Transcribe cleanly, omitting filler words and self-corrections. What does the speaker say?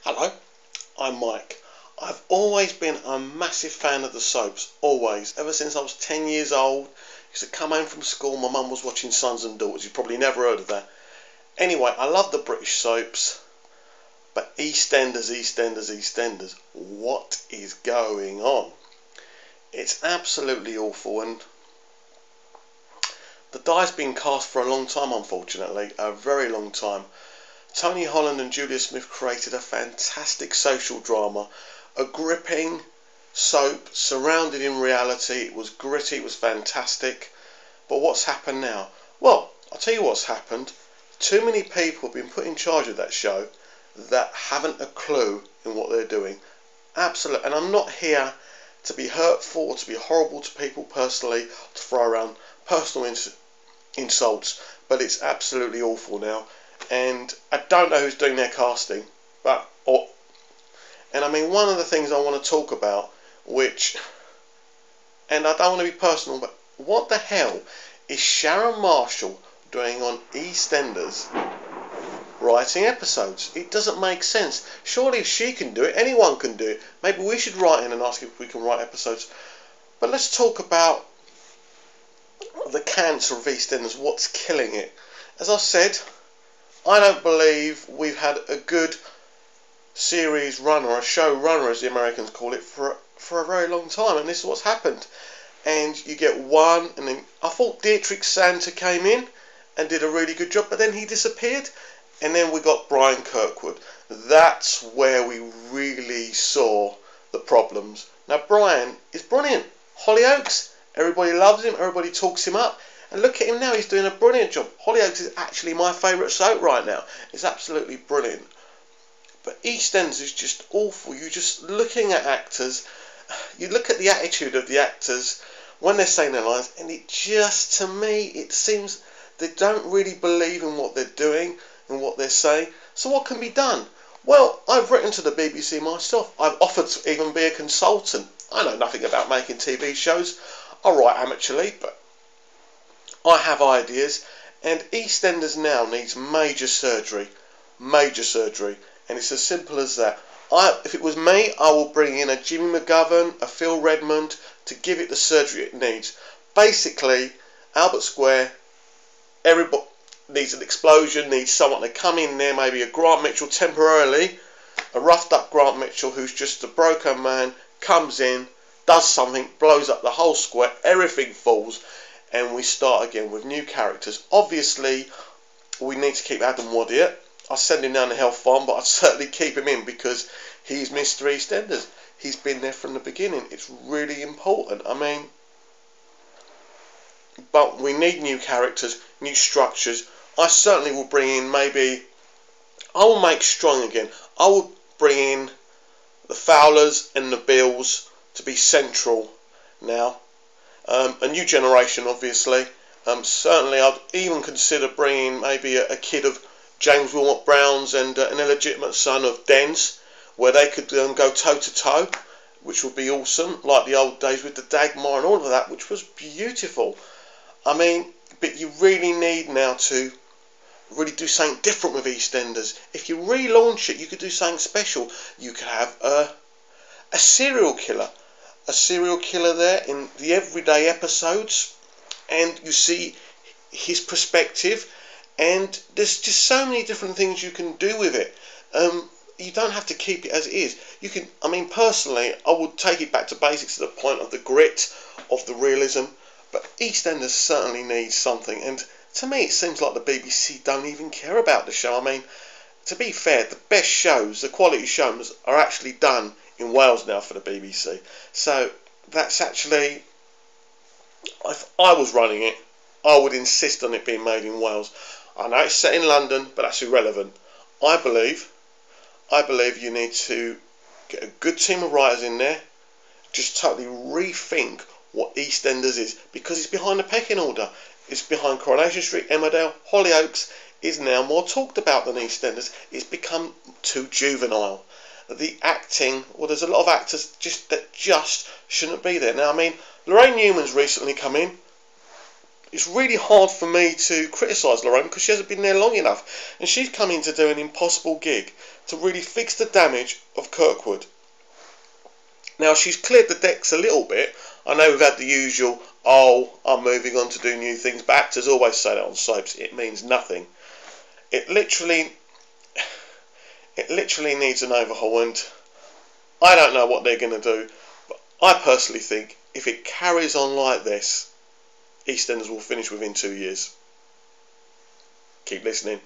Hello, I'm Mike. I've always been a massive fan of the soaps, always. Ever since I was 10 years old, used to come home from school, my mum was watching Sons and Daughters. You've probably never heard of that. Anyway, I love the British soaps, but Eastenders, what is going on? It's absolutely awful, and the die's been cast for a long time, unfortunately, a very long time. Tony Holland and Julia Smith created a fantastic social drama, a gripping soap surrounded in reality. It was gritty, it was fantastic. But what's happened now? Well, I'll tell you what's happened. Too many people have been put in charge of that show that haven't a clue in what they're doing. Absolutely. And I'm not here to be hurtful or to be horrible to people personally, to throw around personal insults, but it's absolutely awful now. And I don't know who's doing their casting, and I mean, one of the things I want to talk about, and I don't want to be personal, but what the hell is Sharon Marshall doing on EastEnders writing episodes? It doesn't make sense. Surely if she can do it, anyone can do it. Maybe we should write in and ask if we can write episodes. But let's talk about the cancer of EastEnders, what's killing it. As I said, I don't believe we've had a good series runner, a show runner as the Americans call it, for a very long time, and this is what's happened. And you get one, and then I thought Dietrich Santa came in and did a really good job, but then he disappeared, and then we got Brian Kirkwood. That's where we really saw the problems. Now Brian is brilliant. Hollyoaks, everybody loves him, everybody talks him up. And look at him now, he's doing a brilliant job. Hollyoaks is actually my favourite soap right now. It's absolutely brilliant. But EastEnders is just awful. You're just looking at actors, you look at the attitude of the actors when they're saying their lines, and it just, to me, it seems they don't really believe in what they're doing and what they're saying. So what can be done? Well, I've written to the BBC myself. I've offered to even be a consultant. I know nothing about making TV shows. I write amateurly, but I have ideas, and EastEnders now needs major surgery, and it's as simple as that. If it was me, I will bring in a Jimmy McGovern, a Phil Redmond to give it the surgery it needs. Basically, Albert Square, everybody needs an explosion, needs someone to come in there, maybe a Grant Mitchell temporarily, a roughed up Grant Mitchell who's just a broken man, comes in, does something, blows up the whole square, everything falls, and we start again with new characters. Obviously, we need to keep Adam Wadier. I'll send him down the health farm, but I'd certainly keep him in because he's Mr. EastEnders. He's been there from the beginning. It's really important. I mean, but we need new characters, new structures. I certainly will bring in I will make Strong again. I will bring in the Fowlers and the Bills to be central now. A new generation, obviously. Certainly, I'd even consider bringing maybe a kid of James Wilmot Brown's and an illegitimate son of Den's, where they could go toe to toe, which would be awesome, like the old days with the Dagmar and all of that, which was beautiful. I mean, but you really need now to really do something different with EastEnders. If you relaunch it, you could do something special. You could have a serial killer. A serial killer there in the everyday episodes, and you see his perspective, and there's just so many different things you can do with it. You don't have to keep it as it is. You can, I mean, personally, I would take it back to basics to the point of the grit, of the realism, but EastEnders certainly needs something, and to me it seems like the BBC don't even care about the show. I mean, to be fair, the best shows, the quality shows, are actually done in Wales now for the BBC. So that's actually, if I was running it, I would insist on it being made in Wales. I know it's set in London, but that's irrelevant. I believe you need to get a good team of writers in there, just totally rethink what EastEnders is, because it's behind the pecking order. It's behind Coronation Street, Emmerdale, Hollyoaks is now more talked about than EastEnders. It's become too juvenile. The acting, well, there's a lot of actors that just shouldn't be there. Now, I mean, Lorraine Newman's recently come in. it's really hard for me to criticise Lorraine because she hasn't been there long enough, and she's come in to do an impossible gig to really fix the damage of Kirkwood. Now, she's cleared the decks a little bit. I know we've had the usual, oh, I'm moving on to do new things, but actors always say that on soaps. It means nothing. It literally needs an overhaul, and I don't know what they're going to do, but I personally think if it carries on like this, EastEnders will finish within 2 years. Keep listening.